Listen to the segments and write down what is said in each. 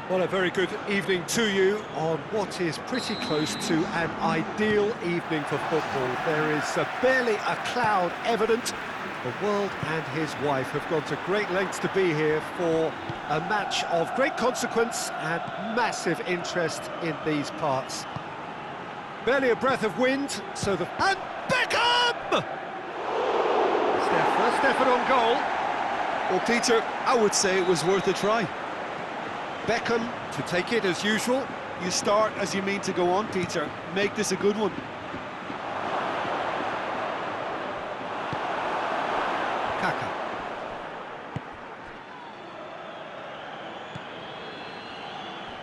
Well, a very good evening to you on what is pretty close to an ideal evening for football. There is barely a cloud evident. The world and his wife have gone to great lengths to be here for a match of great consequence and massive interest in these parts. Barely a breath of wind, so the... And Beckham! It's their first effort on goal. Well, Peter, I would say it was worth a try. Beckham to take it as usual. You start as you mean to go on, Peter. Make this a good one. Kaka.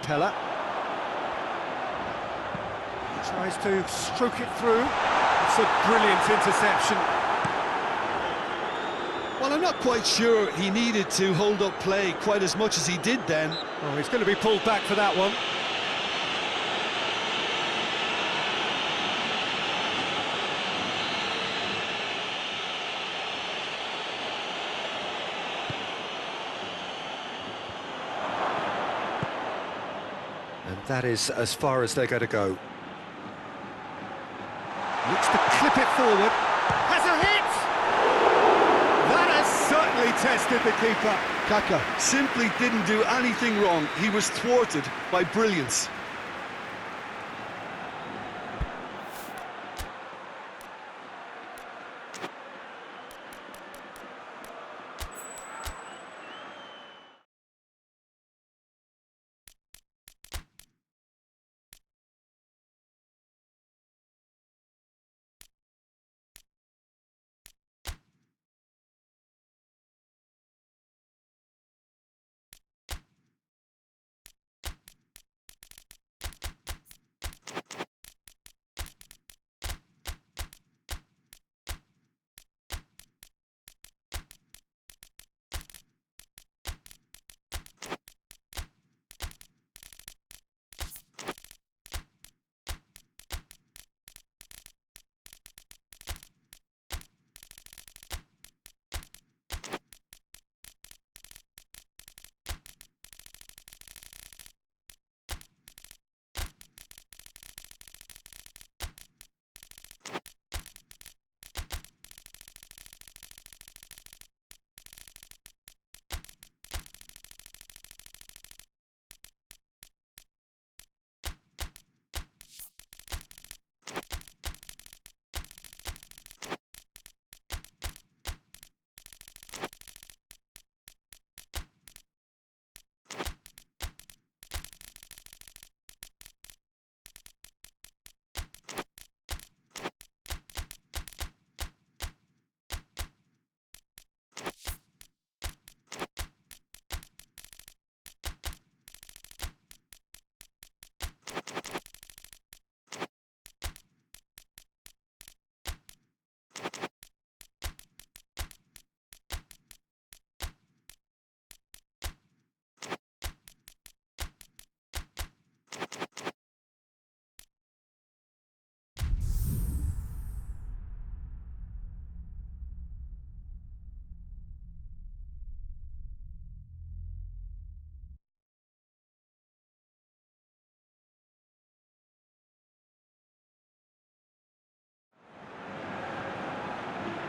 Pella. Tries to stroke it through. It's a brilliant interception. Well, I'm not quite sure he needed to hold up play quite as much as he did then. Oh, he's going to be pulled back for that one. And that is as far as they're going to go. Looks to clip it forward. Has a hit! That has certainly tested the keeper. Kaka simply didn't do anything wrong. He was thwarted by brilliance.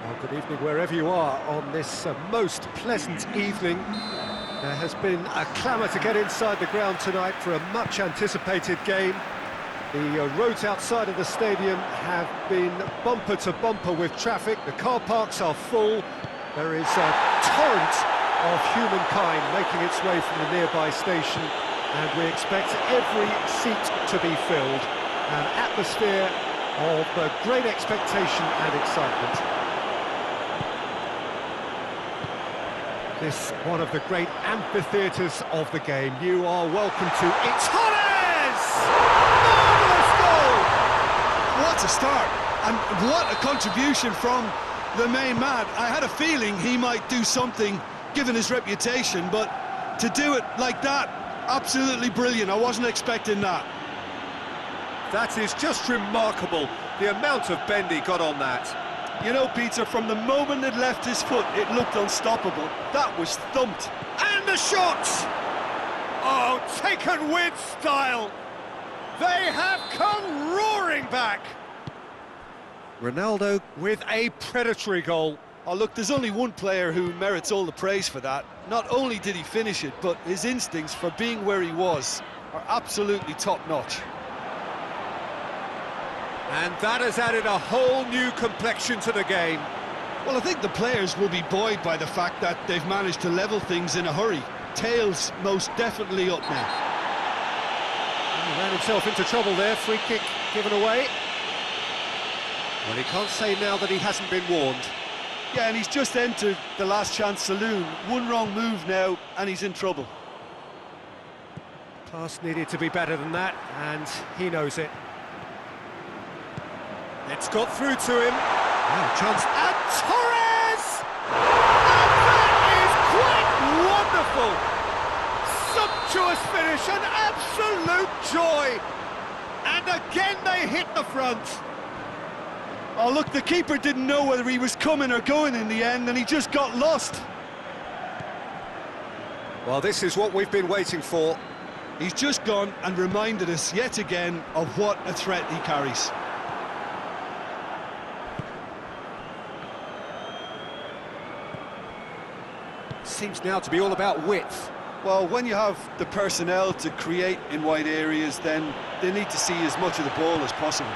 Well, good evening wherever you are on this most pleasant evening. There has been a clamour to get inside the ground tonight for a much anticipated game. The roads outside of the stadium have been bumper to bumper with traffic. The car parks are full. There is a torrent of humankind making its way from the nearby station, and we expect every seat to be filled. An atmosphere of great expectation and excitement. This one of the great amphitheatres of the game. You are welcome to It's Torres! Marvellous goal! What a start, and what a contribution from the main man. I had a feeling he might do something, given his reputation, but to do it like that, absolutely brilliant. I wasn't expecting that. That is just remarkable, the amount of bend he got on that. You know, Peter, from the moment it left his foot, it looked unstoppable. That was thumped. And the shot! Oh, taken with style! They have come roaring back! Ronaldo with a predatory goal. Oh, look, there's only one player who merits all the praise for that. Not only did he finish it, but his instincts for being where he was are absolutely top-notch. And that has added a whole new complexion to the game. Well, I think the players will be buoyed by the fact that they've managed to level things in a hurry. Tails most definitely up now. He ran himself into trouble there, free kick given away. Well, he can't say now that he hasn't been warned. Yeah, and he's just entered the last chance saloon. One wrong move now, and he's in trouble. Pass needed to be better than that, and he knows it. It's got through to him. Now a chance. And Torres! And that is quite wonderful! Sumptuous finish, an absolute joy! And again they hit the front. Oh, look, the keeper didn't know whether he was coming or going in the end, and he just got lost. Well, this is what we've been waiting for. He's just gone and reminded us yet again of what a threat he carries. Seems now to be all about width. Well, when you have the personnel to create in wide areas, then they need to see as much of the ball as possible.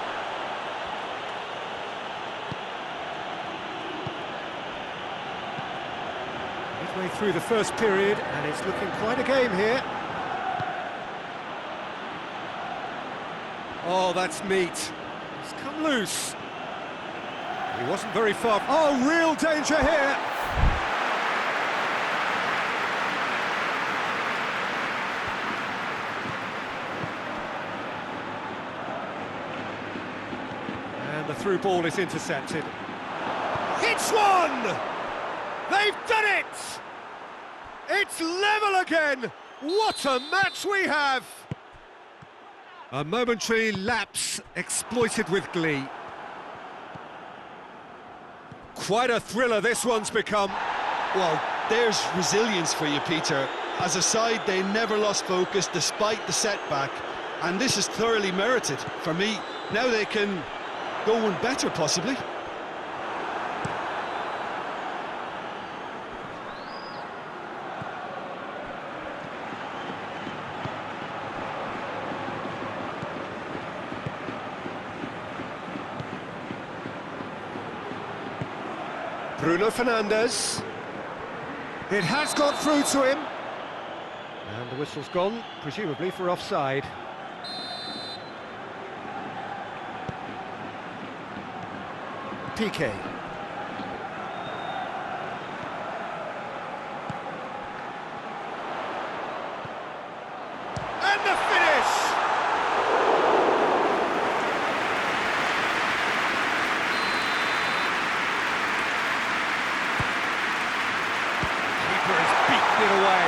Midway through the first period, and it's looking quite a game here. Oh, that's neat. He's come loose. He wasn't very far. Oh, real danger here. And the through ball is intercepted. It's one! They've done it! It's level again! What a match we have! A momentary lapse exploited with glee. Quite a thriller this one's become. Well, there's resilience for you, Peter. As a side, they never lost focus despite the setback, and this is thoroughly merited. For me, now they can go one better, possibly. Bruno Fernandes. It has got through to him. And the whistle's gone, presumably for offside. PK. And the finish! Keeper has beaten it away.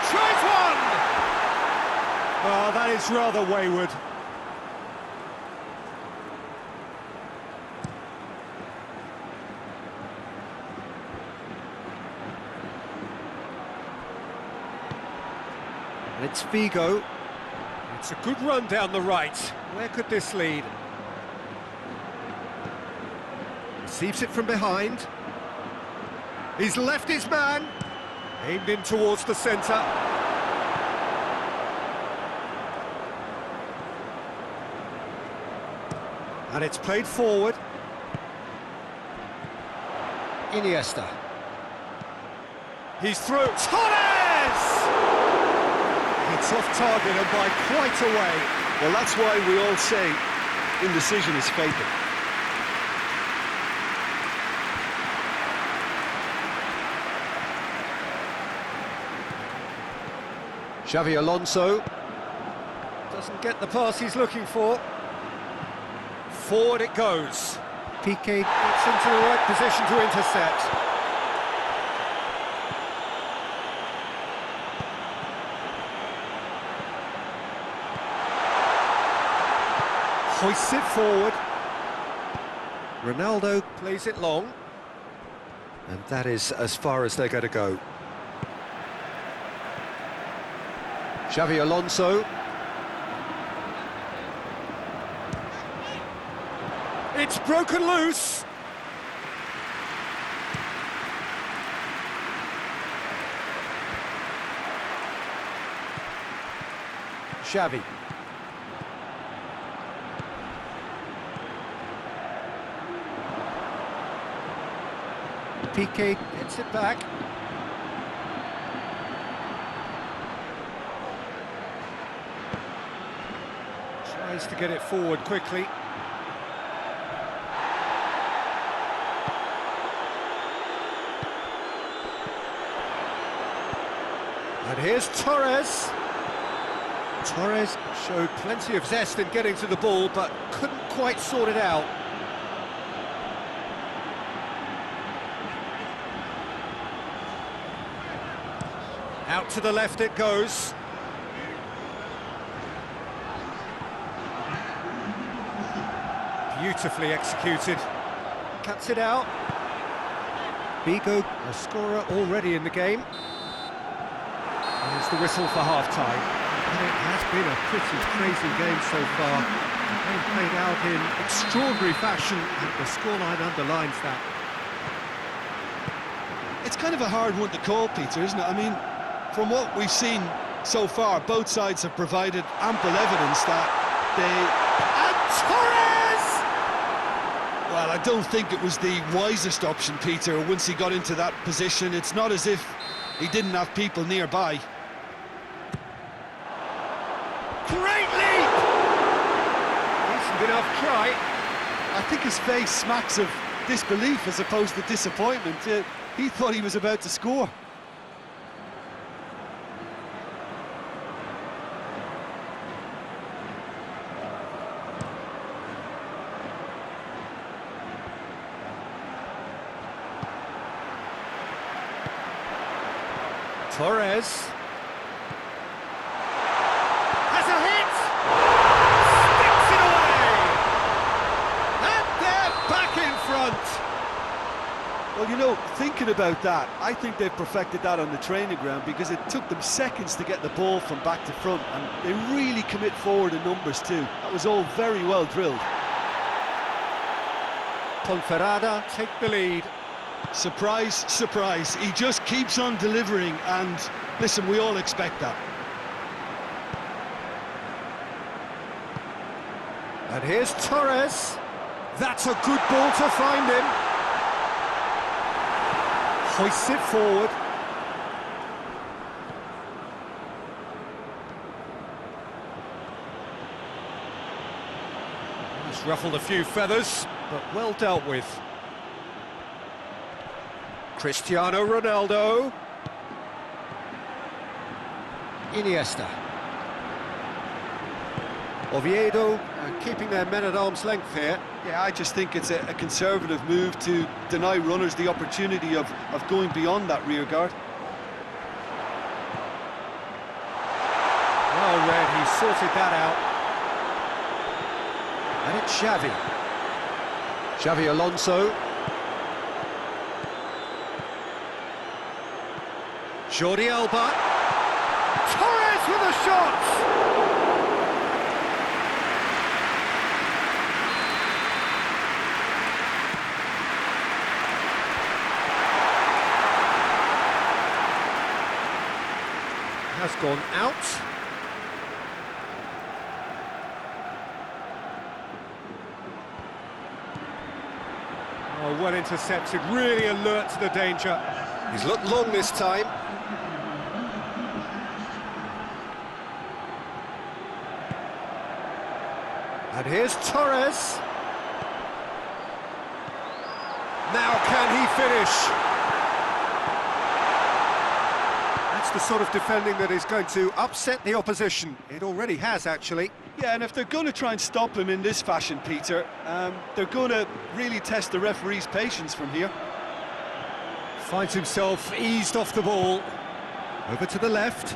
Tries one! Oh, that is rather wayward. And it's Figo. It's a good run down the right. Where could this lead? Receives it from behind. He's left his man. Aimed in towards the centre. And it's played forward. Iniesta. He's through. Torres! It's off target and by quite a way. Well, that's why we all say indecision is fatal. Xavi Alonso doesn't get the pass he's looking for. Forward it goes. Piqué gets into the right position to intercept. Hoists it forward. Ronaldo plays it long. And that is as far as they're going to go. Xavi Alonso. It's broken loose. Xavi. Piqué gets it back. Tries to get it forward quickly. And here's Torres. Torres showed plenty of zest in getting to the ball, but couldn't quite sort it out. Out to the left it goes. Beautifully executed. Cuts it out. Vigo, a scorer already in the game. There's the whistle for half-time. And it has been a pretty crazy game so far. The game played out in extraordinary fashion, and the scoreline underlines that. It's kind of a hard one to call, Peter, isn't it? I mean, from what we've seen so far, both sides have provided ample evidence that they... And Torres! Well, I don't think it was the wisest option, Peter, once he got into that position. It's not as if he didn't have people nearby. Great leap! Decent enough try. I think his face smacks of disbelief as opposed to disappointment. He thought he was about to score. Torres has a hit, sticks it away, and they're back in front. Well, you know, thinking about that, I think they've perfected that on the training ground because it took them seconds to get the ball from back to front, and they really commit forward in numbers too. That was all very well drilled. Ponferrada take the lead. Surprise, surprise, he just keeps on delivering, and listen, we all expect that. And here's Torres. That's a good ball to find him. Hoists it forward. He's ruffled a few feathers, but well dealt with. Cristiano Ronaldo. Iniesta. Oviedo keeping their men at arm's length here. Yeah, I just think it's a conservative move to deny runners the opportunity of going beyond that rear guard. Well read, he sorted that out. And it's Xavi. Xavi Alonso. Jordi Alba. Torres with a shot! Has gone out. Oh, well intercepted, really alert to the danger. He's looked long this time. And here's Torres. Now can he finish? That's the sort of defending that is going to upset the opposition. It already has, actually. Yeah, and if they're going to try and stop him in this fashion, Peter, they're going to really test the referee's patience from here. Finds himself eased off the ball. Over to the left.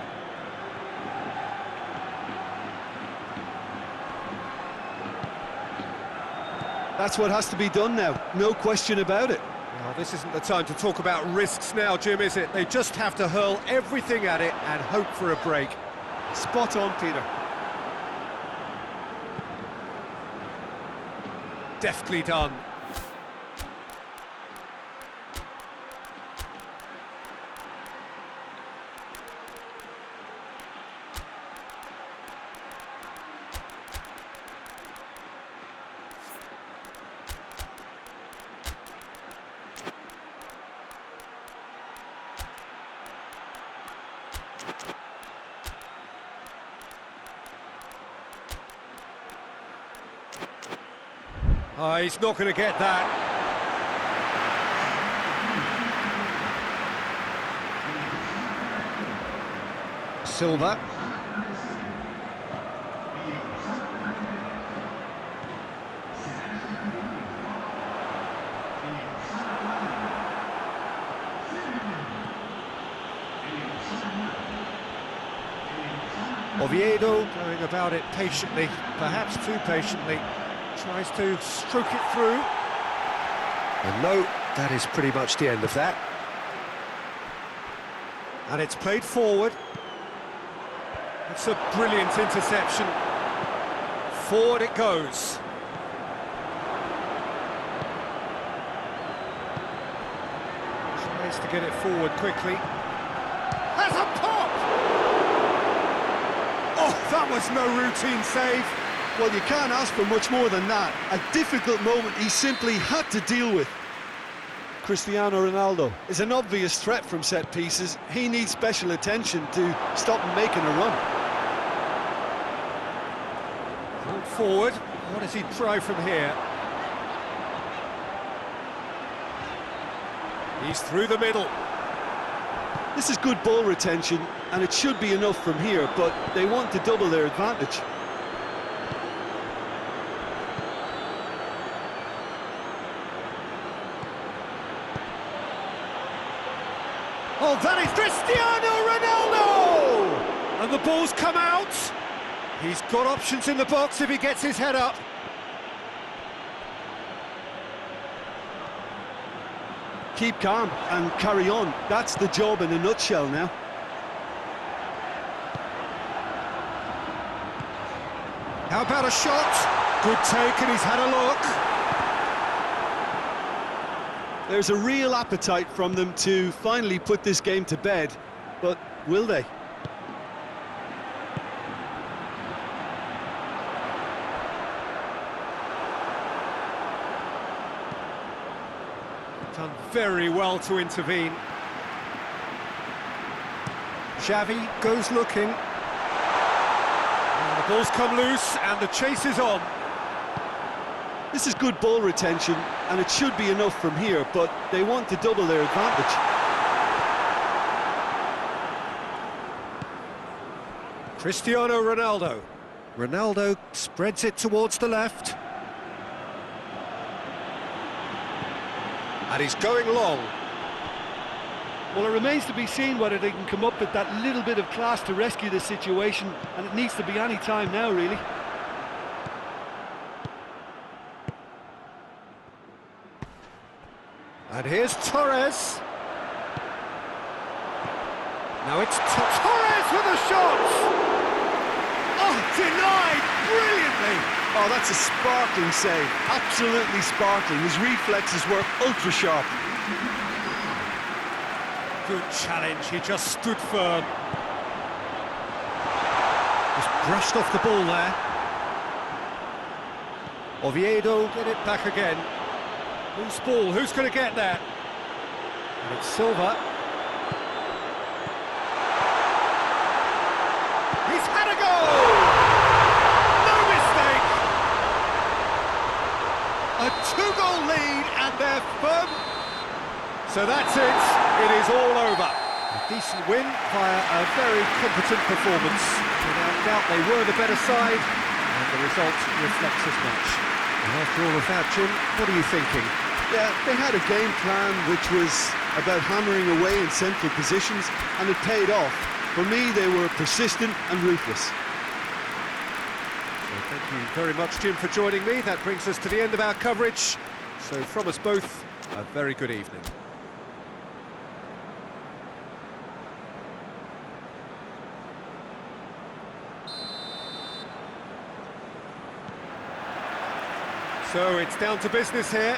That's what has to be done now, no question about it. Well, this isn't the time to talk about risks now, Jim, is it? They just have to hurl everything at it and hope for a break. Spot on, Peter. Deftly done. Oh, he's not going to get that. Silva. Oviedo going about it patiently, perhaps too patiently. Tries to stroke it through. And no, that is pretty much the end of that. And it's played forward. It's a brilliant interception. Forward it goes. Tries to get it forward quickly. Has a pop! Oh, that was no routine save. Well, you can't ask for much more than that. A difficult moment he simply had to deal with. Cristiano Ronaldo is an obvious threat from set pieces. He needs special attention to stop him making a run. Ball forward. What does he try from here? He's through the middle. This is good ball retention, and it should be enough from here, but they want to double their advantage. Oh, that is Cristiano Ronaldo! And the ball's come out. He's got options in the box if he gets his head up. Keep calm and carry on. That's the job in a nutshell now. How about a shot? Good take, and he's had a look. There's a real appetite from them to finally put this game to bed, but will they? Done very well to intervene. Xavi goes looking. And the ball's come loose and the chase is on. This is good ball retention, and it should be enough from here, but they want to double their advantage. Cristiano Ronaldo. Ronaldo spreads it towards the left. And he's going long. Well, it remains to be seen whether they can come up with that little bit of class to rescue this situation, and it needs to be any time now, really. And here's Torres. Now it's Torres with a shot! Oh, denied brilliantly! Oh, that's a sparkling save. Absolutely sparkling. His reflexes were ultra-sharp. Good challenge, he just stood firm. Just brushed off the ball there. Oviedo get it back again. Loose ball, who's going to get that? And it's Silva. He's had a goal! No mistake! A two-goal lead and they're firm. So that's it, it is all over. A decent win via a very competent performance. Without doubt they were the better side and the result reflects as much. And after all of that, Jim, what are you thinking? Yeah, they had a game plan which was about hammering away in central positions, and it paid off. For me, they were persistent and ruthless. So thank you very much, Jim, for joining me. That brings us to the end of our coverage. So from us both, a very good evening. So it's down to business here.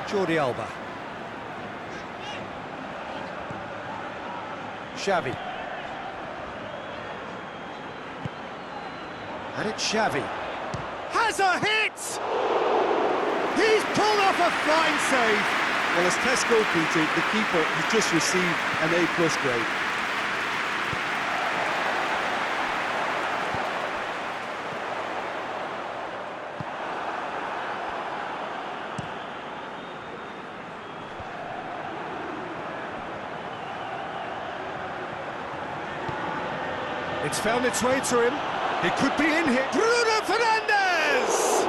Jordi Alba. Xavi. And it's Xavi. Has a hit! He's pulled off a fine save. Well, as test goalkeeper, the keeper has just received an A+ grade. It's found its way to him. It could be in here. Bruno Fernandes!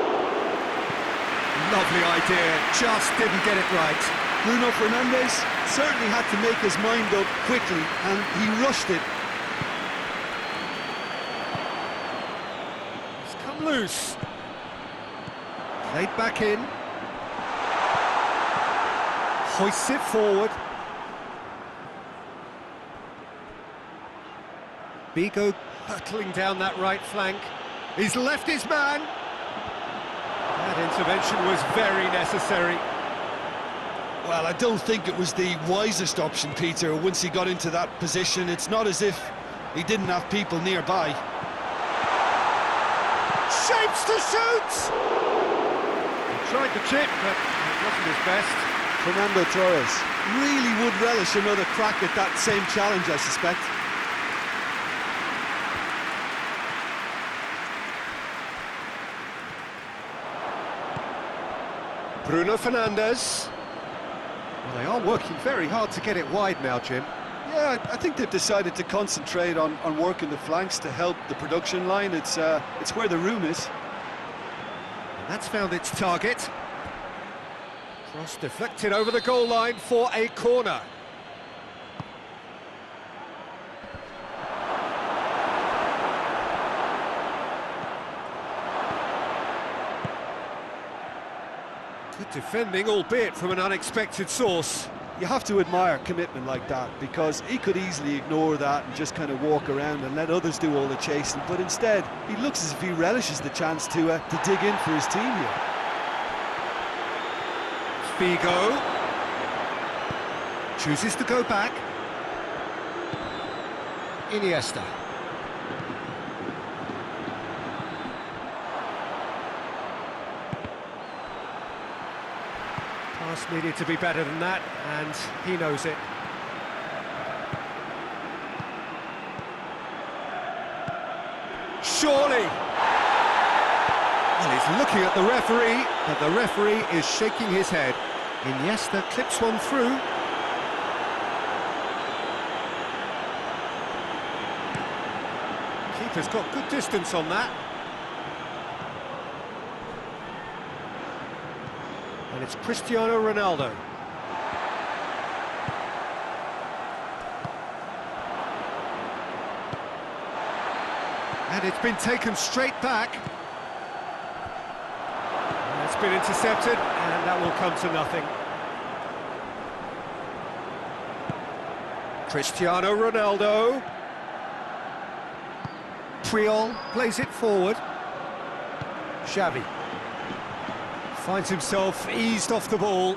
Lovely idea, just didn't get it right. Bruno Fernandes certainly had to make his mind up quickly, and he rushed it. It's come loose. Played back in. Hoists it forward. Bigo hurtling down that right flank. He's left his man. That intervention was very necessary. Well, I don't think it was the wisest option, Peter, once he got into that position. It's not as if he didn't have people nearby. Shapes to shoot! He tried the chip, but it wasn't his best. Fernando Torres really would relish another crack at that same challenge, I suspect. Bruno Fernandes. Well, they are working very hard to get it wide now, Jim. Yeah, I think they've decided to concentrate on working the flanks to help the production line. It's where the room is. And that's found its target. Cross deflected over the goal line for a corner. Good defending, albeit from an unexpected source. You have to admire commitment like that, because he could easily ignore that and just kind of walk around and let others do all the chasing, but instead he looks as if he relishes the chance to dig in for his team here. Figo chooses to go back. Iniesta. Pass needed to be better than that, and he knows it. Surely! Well, he's looking at the referee, but the referee is shaking his head. Iniesta clips one through. Keeper's got good distance on that. And it's Cristiano Ronaldo. And it's been taken straight back. And it's been intercepted, and that will come to nothing. Cristiano Ronaldo. Puyol plays it forward. Xavi finds himself eased off the ball.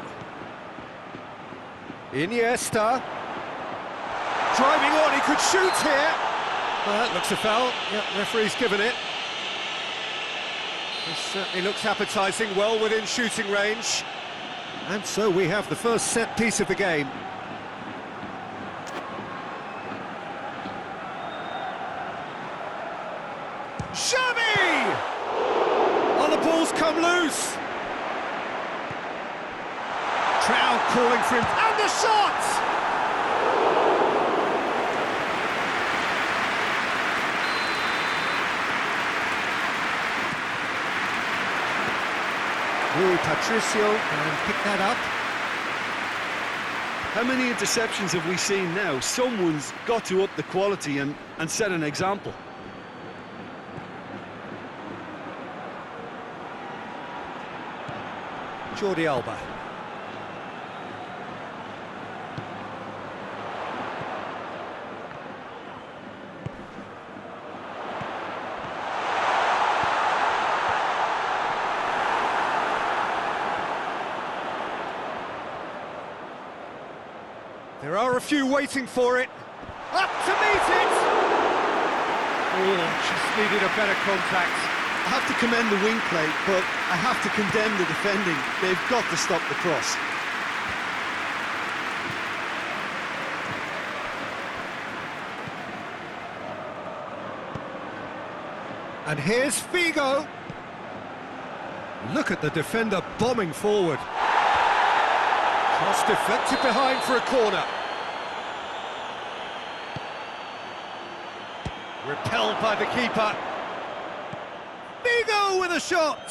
Iniesta. Driving on, he could shoot here. Well, that looks a foul. Yep, referee's given it. This certainly looks appetising, well within shooting range. And so we have the first set piece of the game. Xavi! Oh, the ball's come loose. Crowd calling for him, and the shot! Rui Patricio can pick that up. How many interceptions have we seen now? Someone's got to up the quality and set an example. Jordi Alba. There are a few waiting for it. Up to meet it! Oh, just needed a better contact. I have to commend the wing play, but I have to condemn the defending. They've got to stop the cross. And here's Figo. Look at the defender bombing forward. Cross deflected behind for a corner. Repelled by the keeper. Figo with a shot.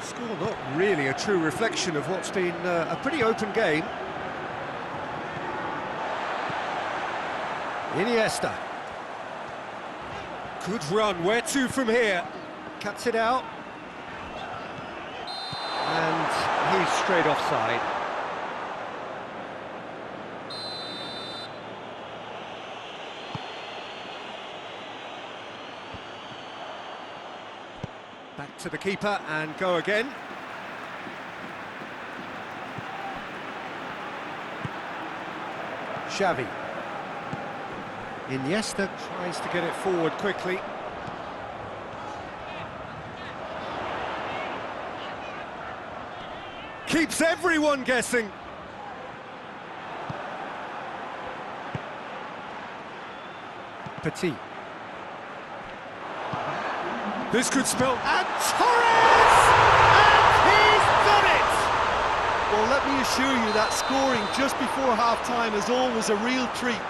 Score not really a true reflection of what's been a pretty open game. Iniesta. Good run, where to from here? Cuts it out. And he's straight offside. Back to the keeper and go again. Xavi. Iniesta tries to get it forward quickly. Keeps everyone guessing. Petit. This could spell... And Torres! And he's done it! Well, let me assure you that scoring just before half-time is always a real treat.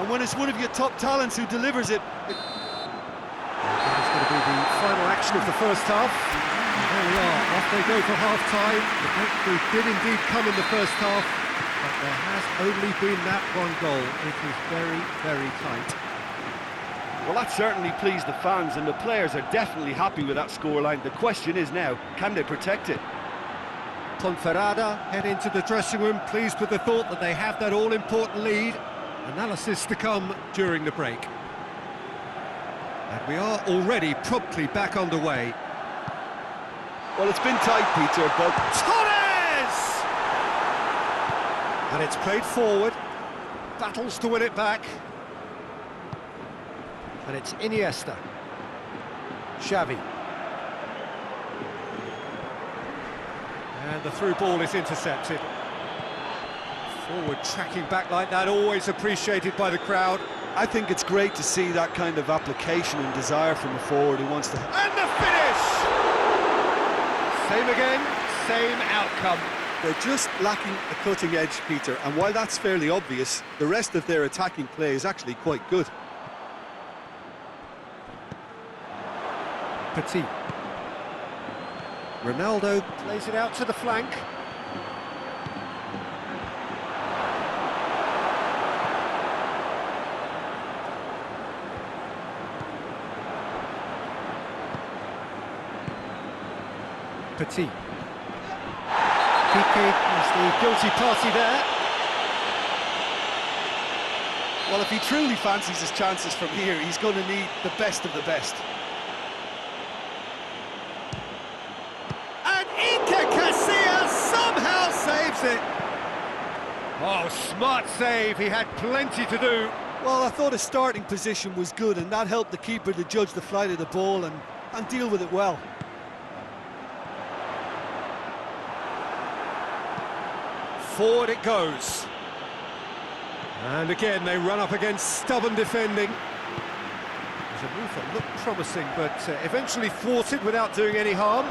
And when it's one of your top talents who delivers it... That is going to be the final action of the first half. And there we are, off they go for half-time. The breakthrough did indeed come in the first half, but there has only been that one goal. It is very, very tight. Well, that certainly pleased the fans, and the players are definitely happy with that scoreline. The question is now, can they protect it? Ponferrada head into the dressing room, pleased with the thought that they have that all-important lead. Analysis to come during the break. And we are already promptly back underway. Well, it's been tight, Peter, but... Torres! And it's played forward. Battles to win it back. And it's Iniesta. Xavi. And the through ball is intercepted. Forward tracking back like that, always appreciated by the crowd. I think it's great to see that kind of application and desire from a forward who wants to... And the finish! Same again, same outcome. They're just lacking a cutting edge, Peter, and while that's fairly obvious, the rest of their attacking play is actually quite good. Petit. Ronaldo plays it out to the flank. Petit. Piqué is the guilty party there. Well, if he truly fancies his chances from here, he's going to need the best of the best. And Iker Casillas somehow saves it. Oh, smart save, he had plenty to do. Well, I thought his starting position was good, and that helped the keeper to judge the flight of the ball and deal with it well. Forward it goes. And again, they run up against stubborn defending. There's a move that looked promising, but eventually thwarted without doing any harm.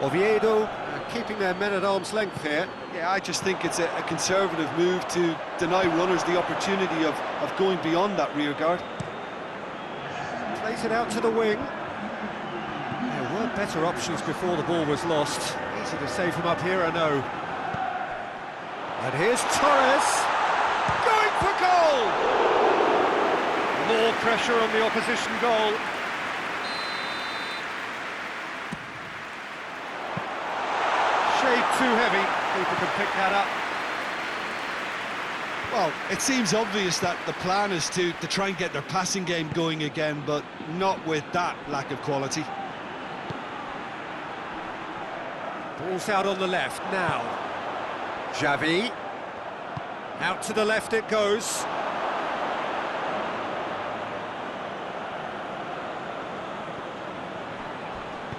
Oviedo keeping their men at arm's length here. Yeah, I just think it's a conservative move to deny runners the opportunity of going beyond that rear guard. Plays it out to the wing. There were better options before the ball was lost. Easy to save from up here, I know. And here's Torres, going for goal! More pressure on the opposition goal. Shade too heavy, keeper can pick that up. Well, it seems obvious that the plan is to try and get their passing game going again, but not with that lack of quality. Ball's out on the left now. Xavi. Out to the left it goes.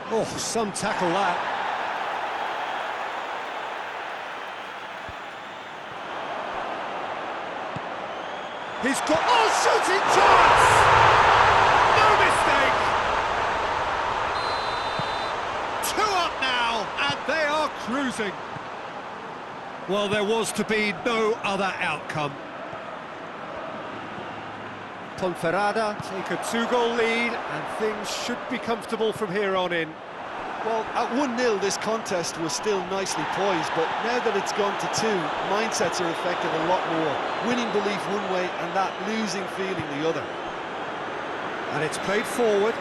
Oh, some tackle that. He's got... Oh, shooting chance! No mistake! 2 up now, and they are cruising. Well, there was to be no other outcome. Ponferrada take a 2-goal lead, and things should be comfortable from here on in. Well, at 1-0 this contest was still nicely poised, but now that it's gone to 2, mindsets are affected a lot more. Winning belief one way and that losing feeling the other. And it's played forward.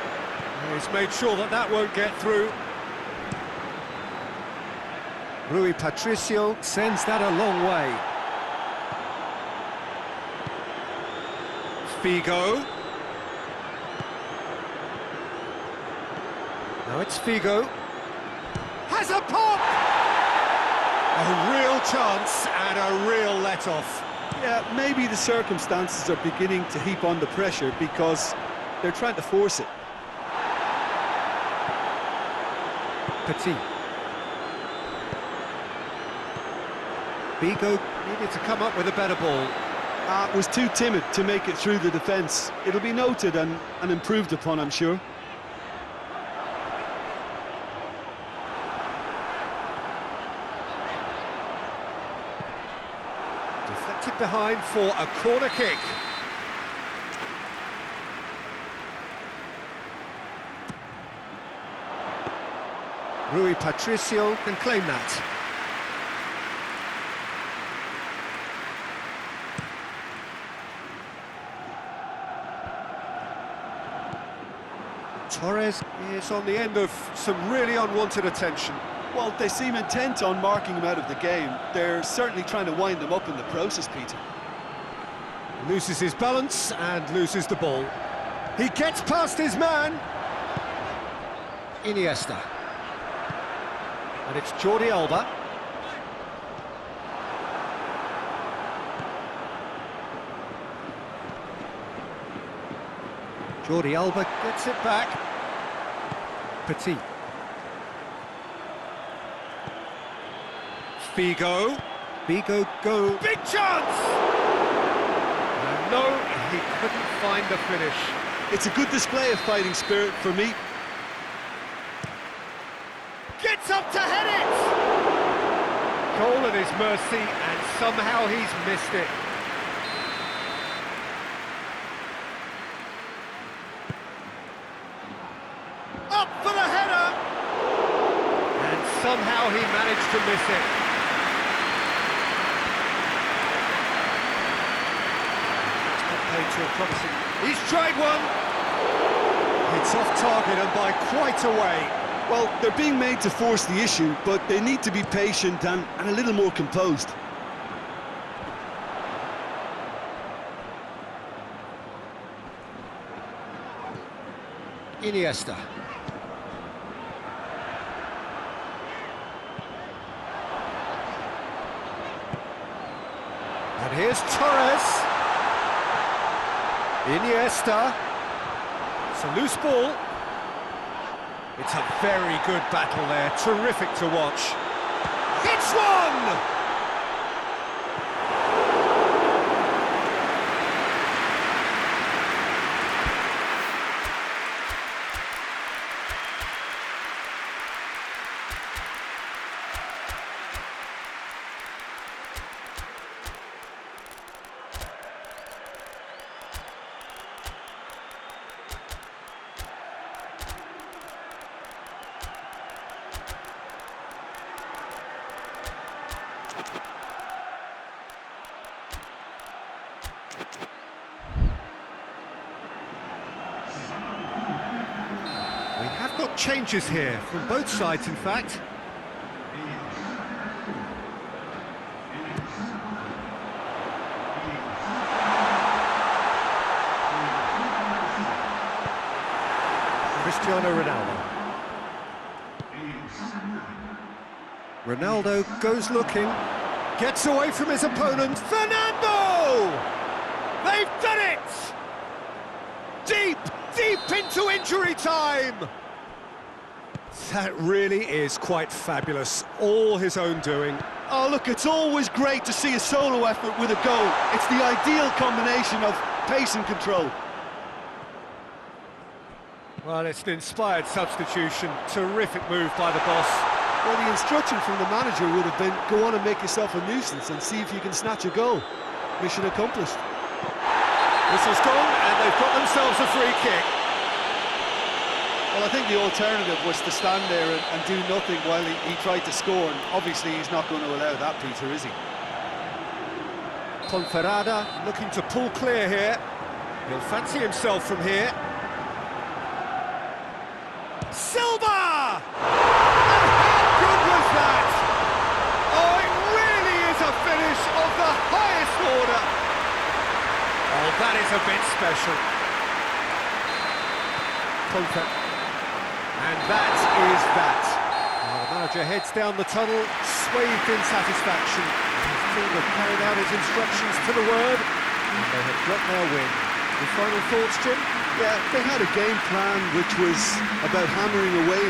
He's made sure that that won't get through. Rui Patricio sends that a long way. Figo. Now it's Figo. Has a pop! A real chance and a real let-off. Yeah, maybe the circumstances are beginning to heap on the pressure because they're trying to force it. Petit. Figo needed to come up with a better ball. Was too timid to make it through the defence. It'll be noted and improved upon, I'm sure. Deflected behind for a corner kick. Rui Patricio can claim that. Torres is on the end of some really unwanted attention. Well, they seem intent on marking him out of the game. They're certainly trying to wind them up in the process, Peter. Loses his balance and loses the ball. He gets past his man. Iniesta. And it's Jordi Alba. Jordi Alba gets it back. Petit. Figo. Figo go. Big chance! And no, he couldn't find the finish. It's a good display of fighting spirit for me. Gets up to head it! Goal at his mercy, and somehow he's missed it. Up for the header! And somehow he managed to miss it. It's not paid to a promising... He's tried one! It's off target and by quite a way. Well, they're being made to force the issue, but they need to be patient and a little more composed. Iniesta. And here's Torres. Iniesta. It's a loose ball. It's a very good battle there, terrific to watch. Hits one! We have got changes here, from both sides in fact. Cristiano Ronaldo. Ronaldo goes looking, gets away from his opponent. Fernando! They've done it! Deep, deep into injury time! That really is quite fabulous, all his own doing. Oh, look, it's always great to see a solo effort with a goal. It's the ideal combination of pace and control. Well, it's an inspired substitution. Terrific move by the boss. Well, the instruction from the manager would have been, go on and make yourself a nuisance and see if you can snatch a goal. Mission accomplished. Whistle's gone, and they've got themselves a free kick. Well, I think the alternative was to stand there and do nothing while he tried to score, and obviously he's not going to allow that, Peter, is he? Ponferrada looking to pull clear here. He'll fancy himself from here. Silva! And how good was that? Oh, it really is a finish of the highest order. Oh, that is a bit special. Ponferrada. And that is that. Now the manager heads down the tunnel, swathed in satisfaction. His team have carried out his instructions to the word, and they have got their win. Your final thoughts, Jim? Yeah, they had a game plan which was about hammering away